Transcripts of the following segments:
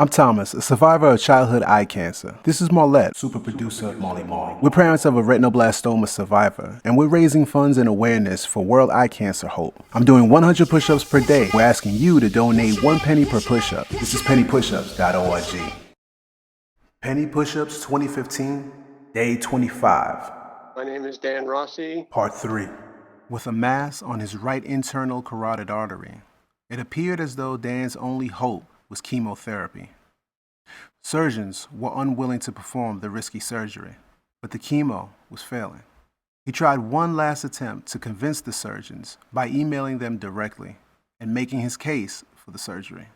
I'm Thomas, a survivor of childhood eye cancer. This is Marlette, super producer Molly Molly. We're parents of a retinoblastoma survivor, and we're raising funds and awareness for World Eye Cancer Hope. I'm doing 100 push-ups per day. We're asking you to donate 1 penny per push-up. This is pennypushups.org. Penny Push-Ups 2015, Day 25. My name is Dan Rossi. Part 3. With a mass on his right internal carotid artery, it appeared as though Dan's only hope was chemotherapy. Surgeons were unwilling to perform the risky surgery, but the chemo was failing. He tried one last attempt to convince the surgeons by emailing them directly and making his case for the surgery.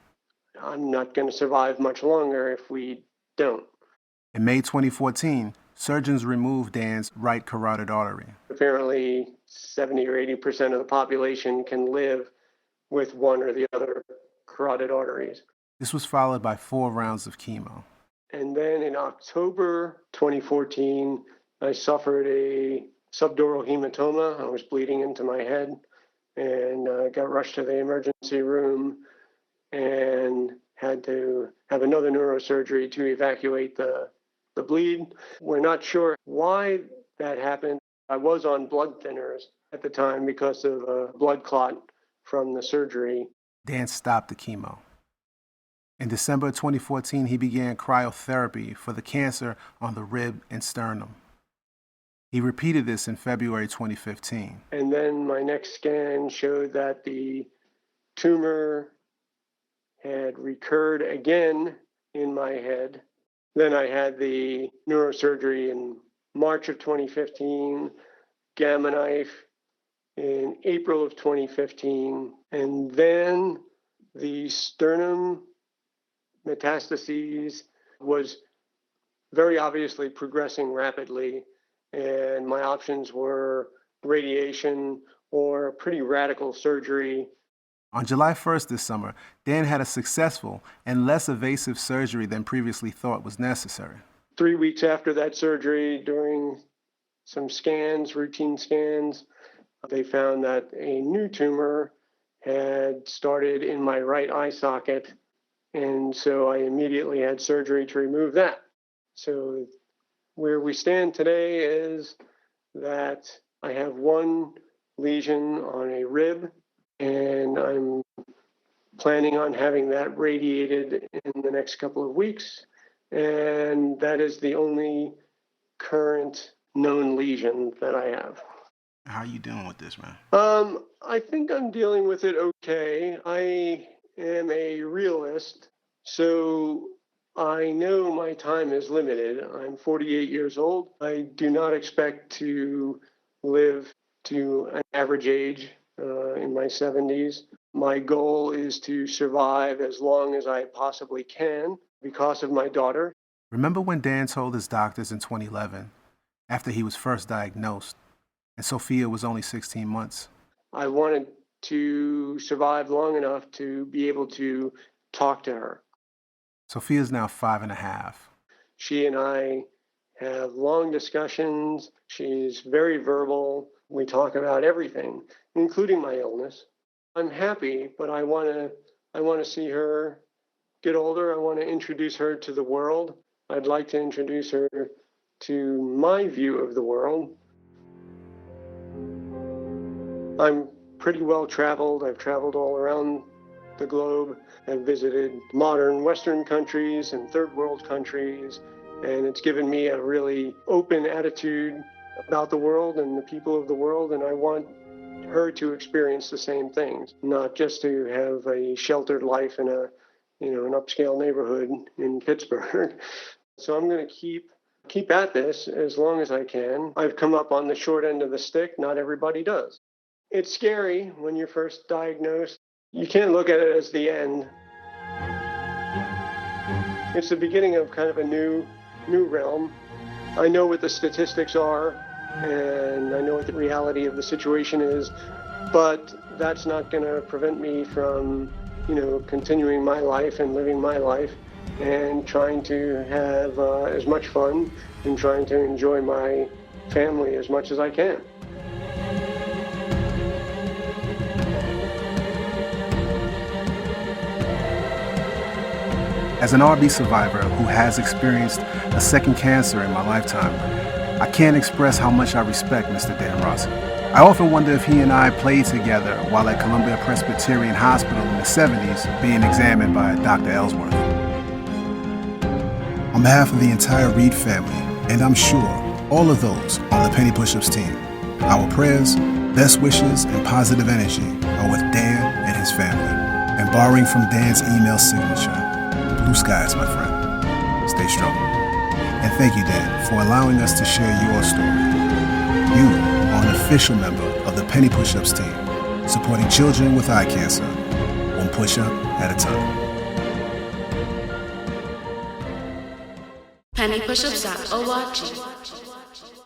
I'm not going to survive much longer if we don't. In May 2014, surgeons removed Dan's right carotid artery. Apparently, 70 or 80% of the population can live with one or the other carotid arteries. This was followed by 4 rounds of chemo. And then in October 2014, I suffered a subdural hematoma. I was bleeding into my head and got rushed to the emergency room and had to have another neurosurgery to evacuate the bleed. We're not sure why that happened. I was on blood thinners at the time because of a blood clot from the surgery. Dan stopped the chemo. In December 2014, he began cryotherapy for the cancer on the rib and sternum. He repeated this in February 2015. And then my next scan showed that the tumor had recurred again in my head. Then I had the neurosurgery in March of 2015, Gamma Knife in April of 2015, and then the sternum metastases was very obviously progressing rapidly, and my options were radiation or pretty radical surgery. On July 1st this summer, Dan had a successful and less invasive surgery than previously thought was necessary. 3 weeks after that surgery, during some scans, routine scans, they found that a new tumor had started in my right eye socket. And so I immediately had surgery to remove that. So where we stand today is that I have one lesion on a rib, and I'm planning on having that radiated in the next couple of weeks. And that is the only current known lesion that I have. How are you doing with this, man? I think I'm dealing with it okay. I am a realist, so I know my time is limited. I'm 48 years old. I do not expect to live to an average age in my 70s. My goal is to survive as long as I possibly can because of my daughter. Remember when Dan told his doctors in 2011, after he was first diagnosed, and Sophia was only 16 months? I wanted to survive long enough to be able to talk to her. Sophia's now 5.5. She and I have long discussions. She's very verbal. We talk about everything, including my illness. I'm happy, but I want to see her get older. I want to introduce her to the world. I'd like to introduce her to my view of the world. I'm pretty well traveled. I've traveled all around the globe. I've visited modern Western countries and third world countries, and it's given me a really open attitude about the world and the people of the world, and I want her to experience the same things, not just to have a sheltered life in an upscale neighborhood in Pittsburgh. So I'm going to keep at this as long as I can. I've come up on the short end of the stick. Not everybody does. It's scary when you're first diagnosed. You can't look at it as the end. It's the beginning of kind of a new realm. I know what the statistics are, and I know what the reality of the situation is, but that's not going to prevent me from, continuing my life and living my life and trying to have as much fun and trying to enjoy my family as much as I can. As an RB survivor who has experienced a second cancer in my lifetime, I can't express how much I respect Mr. Dan Rossi. I often wonder if he and I played together while at Columbia Presbyterian Hospital in the 70s being examined by Dr. Ellsworth. On behalf of the entire Reed family, and I'm sure all of those on the Penny Push-Ups team, our prayers, best wishes, and positive energy are with Dan and his family. And borrowing from Dan's email signature, blue skies, my friend. Stay strong. And thank you, Dan, for allowing us to share your story. You are an official member of the Penny Push-Ups team, supporting children with eye cancer, one push-up at a time. pennypushups.org